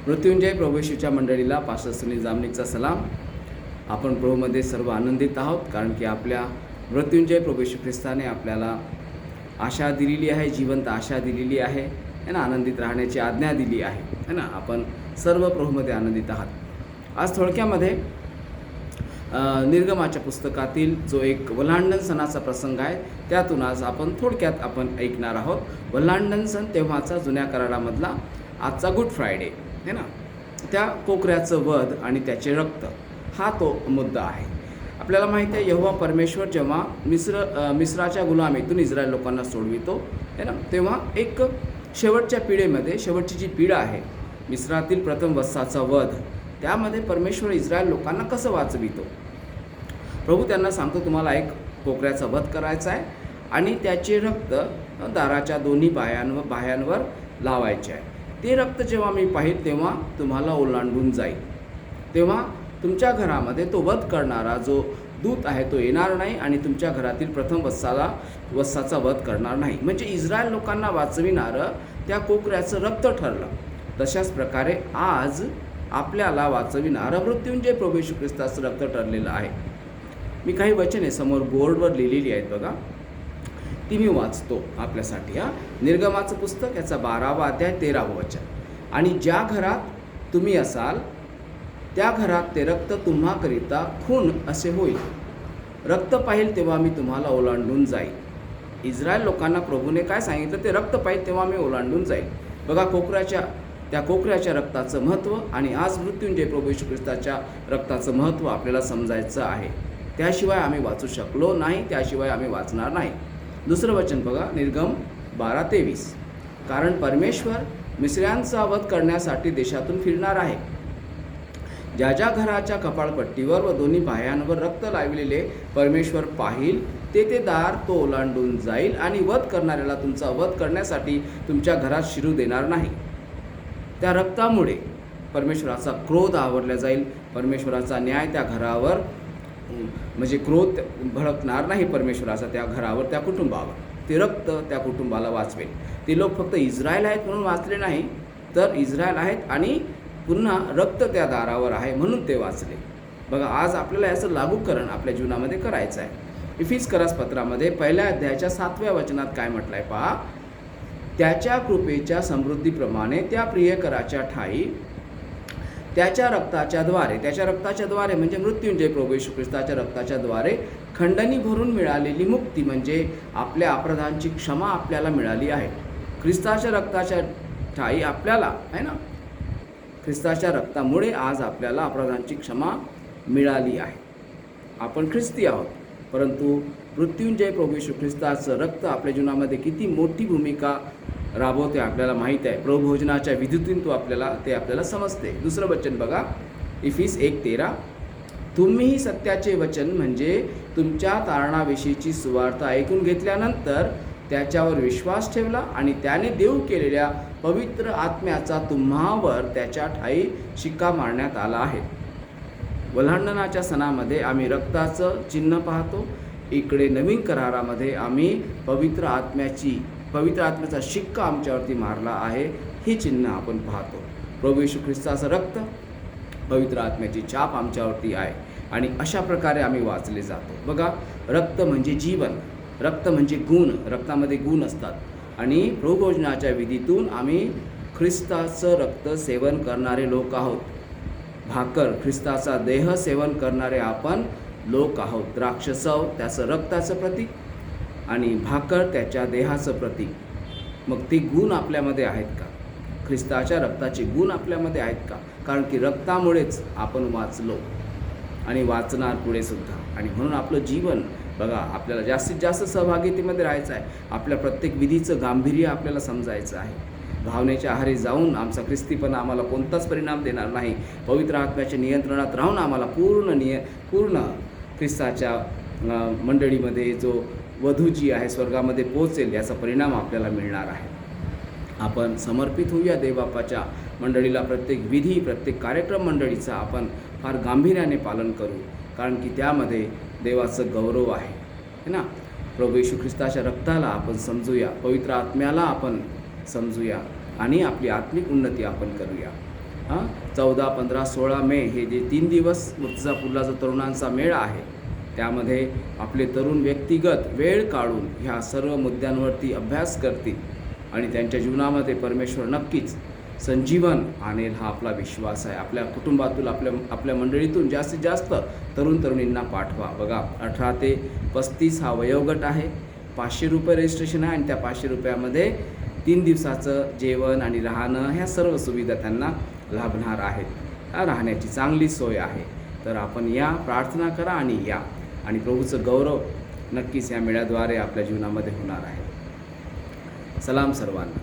मृत्युंजय प्रभू येशूच्या मंडळीला pastor Sunil जामनिकचा सलाम. आपण प्रभूमध्ये सर्व आनंदित आहोत, कारण की आपल्या मृत्युंजय प्रभू येशू ख्रिस्ताने आपल्याला आशा दिलेली आहे, जिवंत आशा दिलेली आहे ना, आनंदित राहण्याची आज्ञा दिली आहे ना. आपण सर्व प्रभूमध्ये आनंदित आहात. आज थोडक्यामध्ये निर्गमाच्या पुस्तकातील जो एक वल्हांडण सणाचा प्रसंग आहे, त्यातून आज आपण थोडक्यात ऐकणार आहोत. वल्हांडण सण तेव्हाचा जुन्या करारामधला आजचा गुड फ्रायडे है ना, त्या कोकऱ्याचं वध आणि त्याचे रक्त, हा तो मुद्दा आहे. आपल्याला माहिती आहे, यहोवा परमेश्वर जेव्हा मिस्राच्या गुलामीतून इस्रायल लोकांना सोडवितो है ना, तेव्हा एक शेवटच्या पिढीमध्ये, शेवटची जी पिढा आहे मिस्रातील प्रथम वत्साचा वध, त्यामध्ये परमेश्वर इस्रायल लोकांना कसं वाचवितो. प्रभू त्यांना सांगतो, तुम्हाला एक कोकऱ्याचा वध करायचा आहे आणि त्याचे रक्त दाराच्या दोन्ही बाह्यांवर लावायचे आहे. ते रक्त जेव्हा मी पाहील तेव्हा तुम्हाला ओलांडून जाईल. तेव्हा तुमच्या घरामध्ये तो वध करणारा जो दूत आहे तो येणार नाही आणि तुमच्या घरातील प्रथम वत्साचा वध करणार नाही. म्हणजे इस्रायल लोकांना वाचविणारं त्या कोकऱ्याचं रक्त ठरलं. तशाच प्रकारे आज आपल्याला वाचविणारं मृत्युंजय प्रभू येशू ख्रिस्ताचं रक्त ठरलेलं आहे. मी काही वचने समोर बोर्डवर लिहिलेली आहेत बघा, ती मी वाचतो आपल्यासाठी. निर्गमाचं पुस्तक, याचा 12वा अध्याय 13वं वचन. आणि ज्या घरात तुम्ही असाल त्या घरात ते रक्त तुम्हाकरिता खून असे होईल. रक्त पाहिल तेव्हा मी तुम्हाला ओलांडून जाईल. इस्रायल लोकांना प्रभूने काय सांगितलं, ते रक्त पाहिल तेव्हा मी ओलांडून जाईल. बघा, त्या कोकऱ्याच्या रक्ताचं महत्त्व आणि आज मृत्युंजय प्रभू येशू ख्रिस्ताच्या रक्ताचं महत्त्व आपल्याला समजायचं आहे. त्याशिवाय आम्ही वाचू शकलो नाही, त्याशिवाय आम्ही वाचणार नाही. दुसरं वचन बघा, निर्गम 12:23. कारण परमेश्वर मिस्र्यांचा वध करण्यासाठी देशातून फिरणार आहे. ज्या ज्या घराच्या कपाळपट्टीवर व दोन्ही बाह्यांवर रक्त लावलेले परमेश्वर पाहिल, ते दार तो ओलांडून जाईल आणि वध करणाऱ्याला तुमचा वध करण्यासाठी तुमच्या घरात शिरू देणार नाही. त्या रक्तामुळे परमेश्वराचा क्रोध आवरला जाईल. परमेश्वराचा न्याय त्या घरावर, म्हणजे क्रोध भडकणार नाही परमेश्वराचा त्या घरावर, त्या कुटुंबावर. ते रक्त त्या कुटुंबाला वाचवेल. ते लोक फक्त इस्रायल आहेत म्हणून वाचले नाही, तर इस्रायल आहेत आणि पुन्हा रक्त त्या दारावर आहे म्हणून ते वाचले. बघा, आज आपल्याला याचं लागूकरण आपल्या जीवनामध्ये करायचं आहे. इफिसकरास पत्रामध्ये 1ल्या अध्यायाच्या 7व्या वचनात काय म्हटलं आहे पहा. त्याच्या कृपेच्या समृद्धीप्रमाणे त्या प्रियकराच्या ठाई त्याच्या रक्ताच्या द्वारे म्हणजे मृत्युंजय प्रभू येशू ख्रिस्ताच्या रक्ताच्या द्वारे खंडणी भरून मिळालेली मुक्ती, म्हणजे आपल्या अपराधांची क्षमा आपल्याला मिळाली आहे. ख्रिस्ताच्या रक्ताच्या ठाई आपल्याला आहे ना, ख्रिस्ताच्या रक्तामुळे आज आपल्याला अपराधांची क्षमा मिळाली आहे. आपण ख्रिस्ती आहोत, परंतु मृत्युंजय प्रभू येशू ख्रिस्ताचं रक्त आपल्या जीवनामध्ये किती मोठी भूमिका राबवते आपल्याला माहीत आहे. प्रभोजनाच्या विधीतून ते आपल्याला समजते. दुसरं वचन बघा, इफिस 1:13. तुम्हीही सत्याचे वचन म्हणजे तुमच्या तारणाविषयीची सुवार्ता ऐकून घेतल्यानंतर त्याच्यावर विश्वास ठेवला आणि त्याने देव केलेल्या पवित्र आत्म्याचा तुम्हावर त्याच्या ठाई शिक्का मारण्यात आला आहे. वल्हांडणाच्या सणामध्ये आम्ही रक्ताचं चिन्ह पाहतो. इकडे नवीन करारामध्ये आम्ही पवित्र आत्म्याचा शिक्का आमच्यावरती मारला आहे, हे चिन्ह आपण पाहतो. प्रभू येशू ख्रिस्ताचं रक्त, पवित्र आत्म्याची छाप आमच्यावरती आहे आणि अशा प्रकारे आम्ही वाचले जातो. बघा, रक्त म्हणजे जीवन, रक्त म्हणजे गुण, रक्तामध्ये गुण असतात आणि प्रभोजनाच्या विधीतून आम्ही ख्रिस्ताचं रक्त सेवन करणारे लोक आहोत. भाकर ख्रिस्ताचा देह सेवन करणारे आपण लोक आहोत. द्राक्षसव त्याचं रक्ताचं प्रतीक आणि भाकर त्याच्या देहाचं प्रतीक. मग ते गुण आपल्यामध्ये आहेत का? ख्रिस्ताच्या रक्ताचे गुण आपल्यामध्ये आहेत का? कारण की रक्तामुळेच आपण वाचलो आणि वाचणार पुढे सुद्धा. आणि म्हणून आपलं जीवन बघा, आपल्याला जास्तीत जास्त सहभागितेमध्ये राहायचं आहे. आपल्या प्रत्येक विधीचं गांभीर्य आपल्याला समजायचं आहे. भावनेच्या आहारी जाऊन आमचा ख्रिस्तीपणा आम्हाला कोणताच परिणाम देणार नाही. पवित्र आत्म्याच्या नियंत्रणात राहून आम्हाला पूर्ण ख्रिस्ताच्या मंडळीमध्ये जो वधू जी आहे स्वर्गामध्ये पोहोचेल, याचा परिणाम आपल्याला मिळणार आहे. आपण समर्पित होऊया देवबापाच्या मंडळीला. प्रत्येक विधी, प्रत्येक कार्यक्रम मंडळीचा आपण फार गांभीर्याने पालन करू, कारण की त्यामध्ये देवाचं गौरव आहे ना. प्रभू येशू ख्रिस्ताच्या रक्ताला आपण समजूया, पवित्र आत्म्याला आपण समजूया आणि आपली आत्मिक उन्नती आपण करूया. 14, 15, 16 मे हे जे 3 दिवस मूर्तिजापूरला जो तरुणांचा मेळा आहे, त्यामध्ये आपले तरुण व्यक्तिगत वेळ काढून ह्या सर्व मुद्द्यांवरती अभ्यास करतील आणि त्यांच्या जीवनामध्ये परमेश्वर नक्कीच संजीवन आणेल हा आपला विश्वास आहे. आपल्या कुटुंबातून आपल्या मंडळीतून जास्तीत जास्त तरुण तरुणींना पाठवा. बघा, 18 ते 35 हा वयोगट आहे. 500 रुपये रजिस्ट्रेशन आहे आणि त्या 500 रुपयामध्ये 3 दिवसाचं जेवण आणि राहणं ह्या सर्व सुविधा त्यांना लाभणार आहेत. राहण्याची चांगली सोय आहे. तर आपण या, प्रार्थना करा आणि या, आणि प्रभूचं गौरव नक्कीच या मेळ्याद्वारे आपल्या जीवनामध्ये होणार आहे. सलाम सर्वांना.